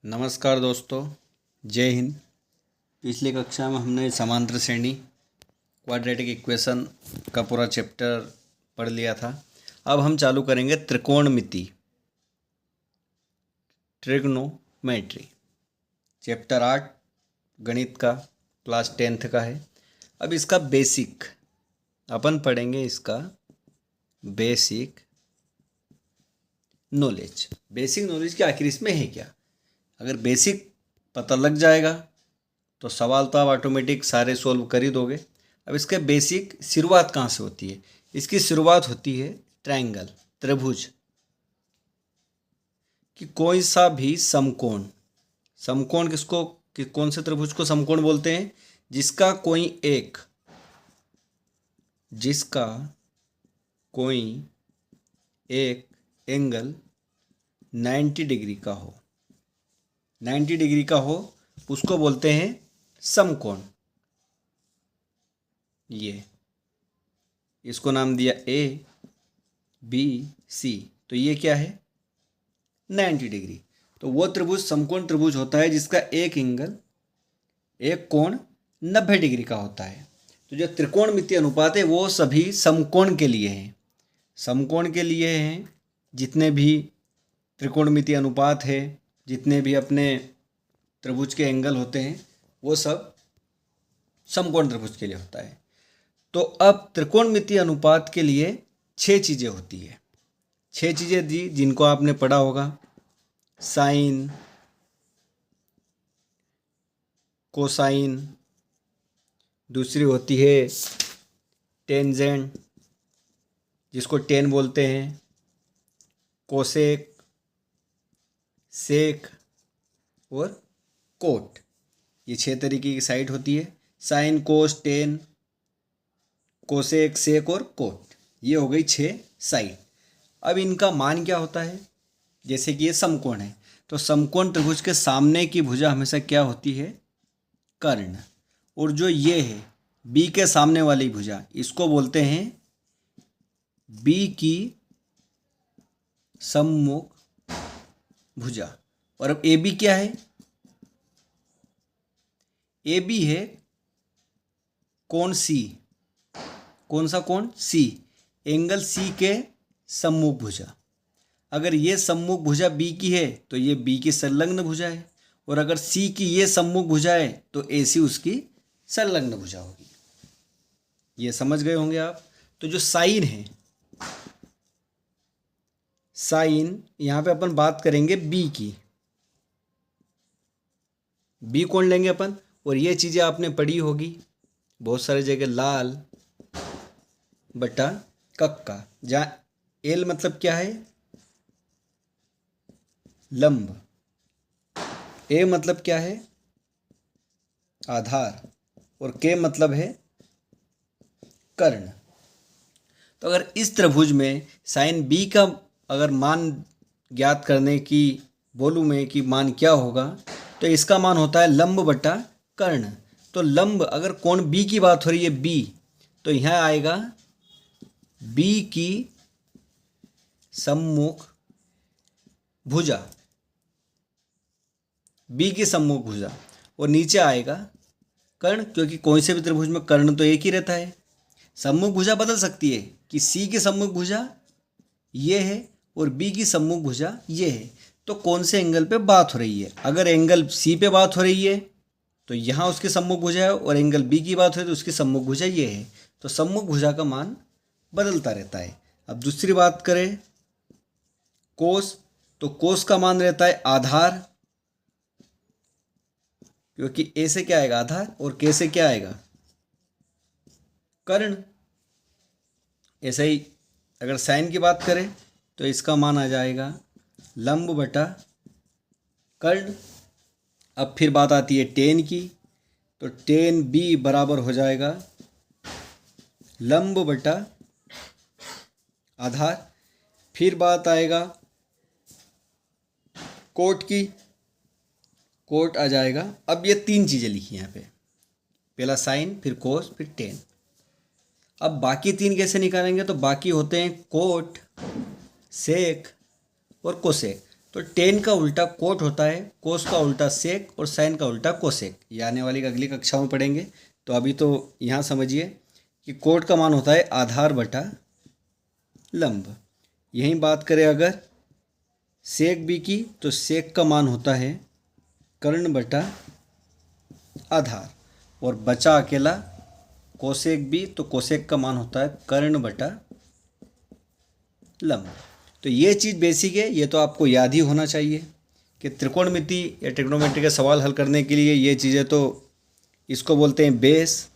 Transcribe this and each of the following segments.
नमस्कार दोस्तों, जय हिंद। पिछली कक्षा में हमने समांतर श्रेणी क्वाड्रेटिक इक्वेशन का पूरा चैप्टर पढ़ लिया था। अब हम चालू करेंगे त्रिकोणमिति, ट्रिग्नोमेट्री। चैप्टर 8 गणित का, क्लास 10th का है। अब इसका बेसिक अपन पढ़ेंगे, इसका बेसिक नॉलेज। बेसिक नॉलेज के आखिर इसमें है क्या? अगर बेसिक पता लग जाएगा तो सवाल तो आप ऑटोमेटिक सारे सोल्व कर ही दोगे। अब इसके बेसिक शुरुआत कहाँ से होती है? इसकी शुरुआत होती है ट्रायंगल, त्रिभुज कि कोई सा भी समकोण। समकोण किसको, कि कौन से त्रिभुज को समकोण बोलते हैं? जिसका कोई एक एंगल 90 डिग्री का हो, 90 डिग्री का हो, उसको बोलते हैं समकोण। ये इसको नाम दिया ए बी सी, तो ये क्या है? 90 डिग्री। तो वो त्रिभुज समकोण त्रिभुज होता है जिसका एक कोण 90 डिग्री का होता है। तो जो त्रिकोणमितीय अनुपात है वो सभी समकोण के लिए हैं। समकोण के लिए हैं जितने भी त्रिकोणमितीय अनुपात है, जितने भी अपने त्रिभुज के एंगल होते हैं, वो सब समकोण त्रिभुज के लिए होता है। तो अब त्रिकोणमितीय अनुपात के लिए 6 चीज़ें होती है। 6 चीज़ें दी जिनको आपने पढ़ा होगा। साइन, कोसाइन, दूसरी होती है टेंजेंट जिसको टेन बोलते हैं, कोसेक, सेक और कोट। ये 6 तरीके की साइड होती है। साइन, कोस, टेन, कोसेक, सेक और कोट, ये हो गई 6 साइड। अब इनका मान क्या होता है? जैसे कि ये समकोण है तो समकोण त्रिभुज के सामने की भुजा हमेशा क्या होती है? कर्ण। और जो ये है बी के सामने वाली भुजा, इसको बोलते हैं बी की सम्मुख भुजा। और अब ए बी क्या है? ए बी है कोण सी। कौन सा कोण? सी। एंगल सी के सम्मुख भुजा। अगर ये सम्मुख भुजा बी की है तो ये बी की संलग्न भुजा है, और अगर सी की ये सम्मुख भुजा है तो ए सी उसकी संलग्न भुजा होगी। ये समझ गए होंगे आप। तो जो साइन है, साइन यहाँ पे अपन बात करेंगे बी की। बी कोण लेंगे अपन, और ये चीज़ें आपने पढ़ी होगी बहुत सारी जगह, लाल बटा कक्का, जहाँ एल मतलब क्या है? लंब। ए मतलब क्या है? आधार। और के मतलब है कर्ण। तो अगर इस त्रिभुज में साइन बी का अगर मान ज्ञात करने की बोलूँ मैं कि मान क्या होगा, तो इसका मान होता है लंब बटा कर्ण। तो लंब, अगर कोण बी की बात हो रही है बी, तो यहाँ आएगा बी की सम्मुख भुजा, बी की सम्मुख भुजा, और नीचे आएगा कर्ण, क्योंकि कोई से भी त्रिभुज में कर्ण तो एक ही रहता है। सम्मुख भुजा बदल सकती है कि सी की सम्मुख भुजा ये है और बी की सम्मुख भुजा ये है। तो कौन से एंगल पे बात हो रही है? अगर एंगल सी पे बात हो रही है तो यहाँ उसकी सम्मुख भुजा है, और एंगल बी की बात हो रही है तो उसकी सम्मुख भुजा ये है। तो सम्मुख भुजा का मान बदलता रहता है। अब दूसरी बात करें कोस, तो कोस का मान रहता है आधार, क्योंकि ए से क्या आएगा? आधार, और के से क्या आएगा? कर्ण। ऐसे ही अगर साइन की बात करें तो इसका मान आ जाएगा लंब बटा कर्ण। अब फिर बात आती है टेन की, तो टेन बी बराबर हो जाएगा लंब बटा आधार। फिर बात आएगा कोट की, कोट आ जाएगा। अब ये 3 चीज़ें लिखी यहाँ पे, पहला साइन, फिर कोस, फिर टेन। अब बाकी 3 कैसे निकालेंगे? तो बाकी होते हैं कोट, सेक और कोसेक। तो टेन का उल्टा कोट होता है, कोस का उल्टा सेक और साइन का उल्टा कोसेक। ये आने वाली अगली कक्षा में पढ़ेंगे। तो अभी तो यहाँ समझिए कि कोट का मान होता है आधार बटा लंब। यहीं बात करें अगर सेक बी की, तो सेक का मान होता है कर्ण बटा आधार, और बचा अकेला कोसेक बी, तो कोसेक का मान होता है कर्ण बटा लंब। तो ये चीज़ बेसिक है, ये तो आपको याद ही होना चाहिए कि त्रिकोणमिति या ट्रिग्नोमेट्री के सवाल हल करने के लिए ये चीज़ें, तो इसको बोलते हैं बेस।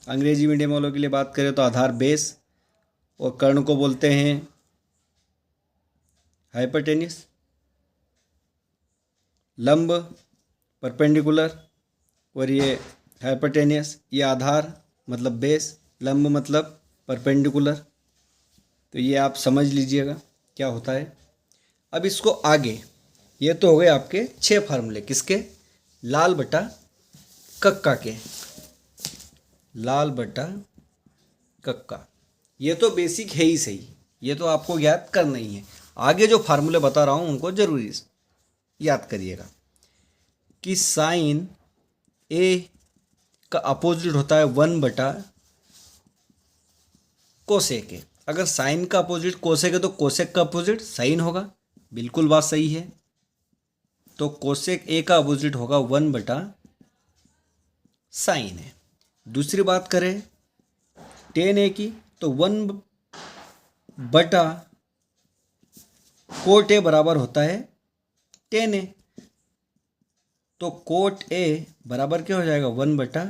अंग्रेजी मीडियम वालों के लिए बात करें तो आधार बेस, और कर्ण को बोलते हैं हाइपोटेन्यूस, लंब परपेंडिकुलर, और ये हाइपोटेन्यूस, ये आधार मतलब बेस, लंब मतलब परपेंडिकुलर। तो ये आप समझ लीजिएगा क्या होता है। अब इसको आगे, ये तो हो गए आपके 6 फार्मूले, किसके? लाल बटा कक्का के, लाल बटा कक्का। ये तो बेसिक है ही सही, ये तो आपको याद करना ही है। आगे जो फार्मूले बता रहा हूँ उनको जरूरी याद करिएगा कि साइन ए का अपोजिट होता है 1 बटा कोसेक ए। अगर साइन का अपोजिट कोसेक है तो कोसेक का अपोजिट साइन होगा, बिल्कुल बात सही है। तो कोसेक ए का अपोजिट होगा 1 बटा साइन है। दूसरी बात करें टेन ए की, तो 1 बटा कोट ए बराबर होता है टेन ए। तो कोट ए बराबर क्या हो जाएगा? 1 बटा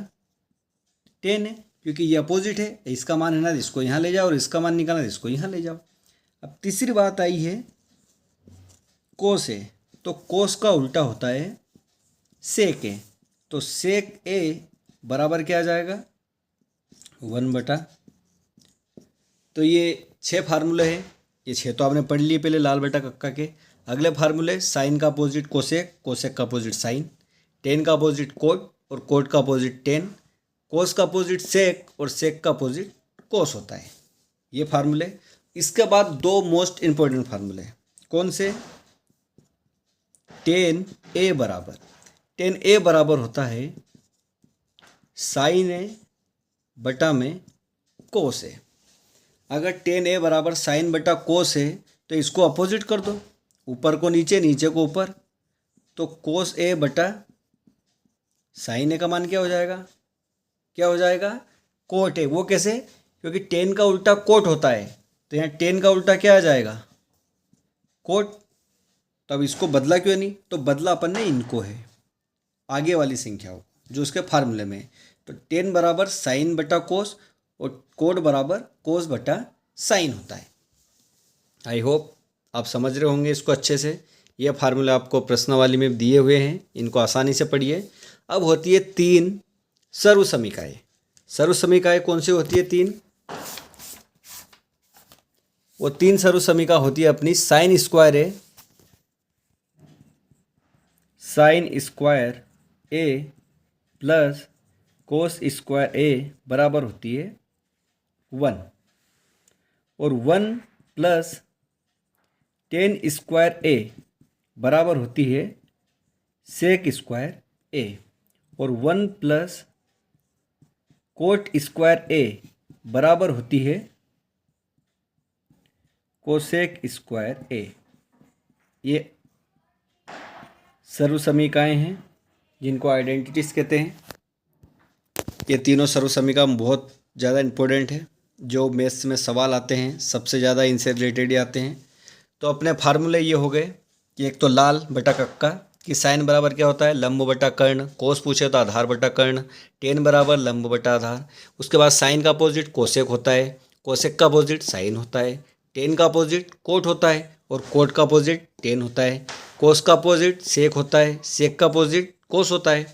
टेन ए, क्योंकि ये अपोजिट है। इसका मान है ना, इसको यहाँ ले जाओ, और इसका मान निकालना इसको यहाँ ले जाओ। अब तीसरी बात आई है कोस ए, तो कोस का उल्टा होता है सेक ए। तो सेक ए बराबर क्या आ जाएगा? 1 बटा। तो ये 6 फार्मूले हैं, ये 6 तो आपने पढ़ लिए पहले लाल बटा कक्का के। अगले फार्मूले साइन का अपोजिट कोसेक, कोसेक का अपोजिट साइन, टेन का अपोजिट कोट और कोट का अपोजिट टेन, कोस का अपोजिट सेक और सेक का अपोजिट कोस होता है। ये फार्मूले। इसके बाद 2 मोस्ट इम्पोर्टेंट फार्मूले, कौन से? टेन ए बराबर होता है साइन ए बटा में कोस ए। अगर टेन ए बराबर साइन बटा कोस है तो इसको अपोजिट कर दो, ऊपर को नीचे, नीचे को ऊपर। तो कोस ए बटा साइन ए का मान क्या हो जाएगा? क्या हो जाएगा? Cot A. वो कैसे? क्योंकि टेन का उल्टा कोट होता है, तो यहाँ टेन का उल्टा क्या आ जाएगा? कोट। तो अब इसको बदला क्यों नहीं? तो बदला अपन ने इनको है, आगे वाली संख्याओं जो उसके फार्मूले में है। तो टेन बराबर साइन बटा कोस और कोट बराबर कोस बटा साइन होता है। आई होप आप समझ रहे होंगे इसको अच्छे से। ये फार्मूला आपको प्रश्नावली में दिए हुए हैं, इनको आसानी से पढ़िए। अब होती है 3 सर्वसमीकाएं। सर्वसमीकाएं कौन सी होती है? 3। वो 3 सर्वसमीका होती है अपनी साइन स्क्वायर ए, साइन स्क्वायर ए प्लस कोस स्क्वायर ए बराबर होती है 1, और 1 प्लस टेन स्क्वायर ए बराबर होती है सेक स्क्वायर ए, और 1 प्लस कोट स्क्वायर ए बराबर होती है कोसेक स्क्वायर ए। ये सर्वसमीकाएं हैं जिनको आइडेंटिटीज कहते हैं। ये तीनों सर्वसमीका बहुत ज़्यादा इम्पोर्टेंट है, जो मैथ्स में सवाल आते हैं सबसे ज़्यादा इनसे रिलेटेड ही आते हैं। तो अपने फार्मूले ये हो गए कि एक तो लाल बटा कक्का कि साइन बराबर क्या होता है? लंब बटा कर्ण, कोस पूछे तो आधार बटा कर्ण, टेन बराबर लंब बटा आधार। उसके बाद साइन का अपोजिट कोसेक होता है, कोसेक का अपोजिट साइन होता है, टेन का अपोजिट कोट होता है और कोट का अपोजिट टेन होता है, कोस का अपोजिट सेक होता है, सेक का अपोजिट कोस होता है।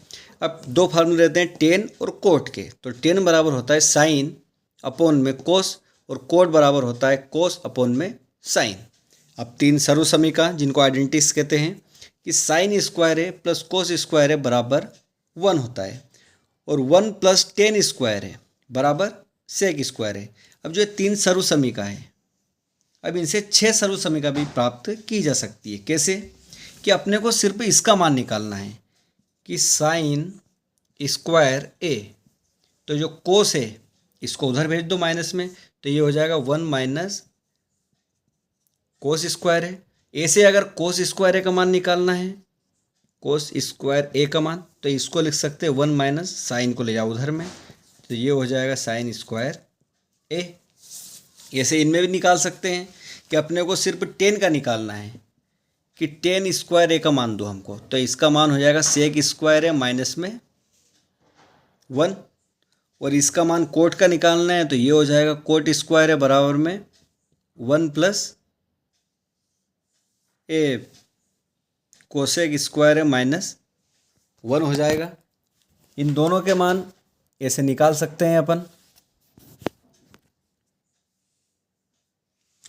अब 2 फार्मूले रहते हैं टेन और कोट के। तो टेन बराबर होता है साइन अपोन में कोस, और कोट बराबर होता है कोस अपोन में साइन। अब 3 सर्वसमीका जिनको आइडेंटिटीज कहते हैं कि साइन स्क्वायर है प्लस कोस स्क्वायर है बराबर 1 होता है, और 1 प्लस टेन स्क्वायर है बराबर सेक स्क्वायर है। अब जो 3 सर्वसमीका है, अब इनसे 6 सर्वसमीका भी प्राप्त की जा सकती है। कैसे? कि अपने को सिर्फ इसका मान निकालना है कि साइन स्क्वायर ए, तो जो कोस है इसको उधर भेज दो माइनस में, तो ये हो जाएगा 1 माइनस कोस स्क्वायर है। ए से अगर कोस स्क्वायर ए का मान निकालना है, कोस स्क्वायर ए का मान, तो इसको लिख सकते हैं 1 माइनस साइन को ले जाओ उधर में, तो ये हो जाएगा साइन स्क्वायर ए। ऐसे इनमें भी निकाल सकते हैं कि अपने को सिर्फ 10 का निकालना है कि 10 स्क्वायर ए का मान दो हमको, तो इसका मान हो जाएगा सेक स्क्वायर ए माइनस में 1, और इसका मान कोट का निकालना है, तो ये हो जाएगा कोट स्क्वायर ए बराबर में 1 प्लस ए कोसेक स्क्वायर ए माइनस 1 हो जाएगा। इन दोनों के मान ऐसे निकाल सकते हैं अपन,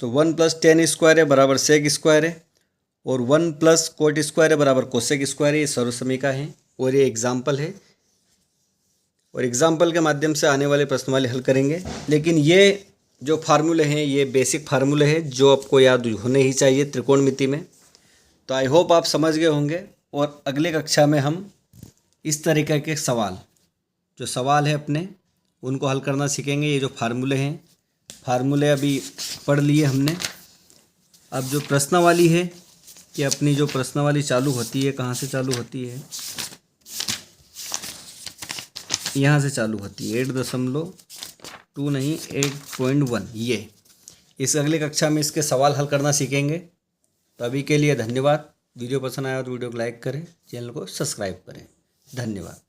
तो 1 प्लस 10 स्क्वायर ए बराबर सेक स्क्वायर है, और 1 प्लस कोट स्क्वायर ए बराबर कोसेक स्क्वायर है। ये सर्वसमीका है और ये एग्जाम्पल है, और एग्जाम्पल के माध्यम से आने वाले प्रश्नवाले हल करेंगे। लेकिन ये जो फार्मूले हैं ये बेसिक फार्मूले हैं जो आपको याद होने ही चाहिए त्रिकोणमिति में। तो आई होप आप समझ गए होंगे, और अगले कक्षा में हम इस तरीके के सवाल, जो सवाल है अपने, उनको हल करना सीखेंगे। ये जो फार्मूले हैं, फार्मूले अभी पढ़ लिए हमने। अब जो प्रश्नावली है कि अपनी जो प्रश्नावली चालू होती है, कहाँ से चालू होती है, यहाँ से चालू होती है 8.2 नहीं 8.1। ये इस अगली कक्षा में इसके सवाल हल करना सीखेंगे। तो अभी के लिए धन्यवाद। वीडियो पसंद आया तो वीडियो को लाइक करें, चैनल को सब्सक्राइब करें। धन्यवाद।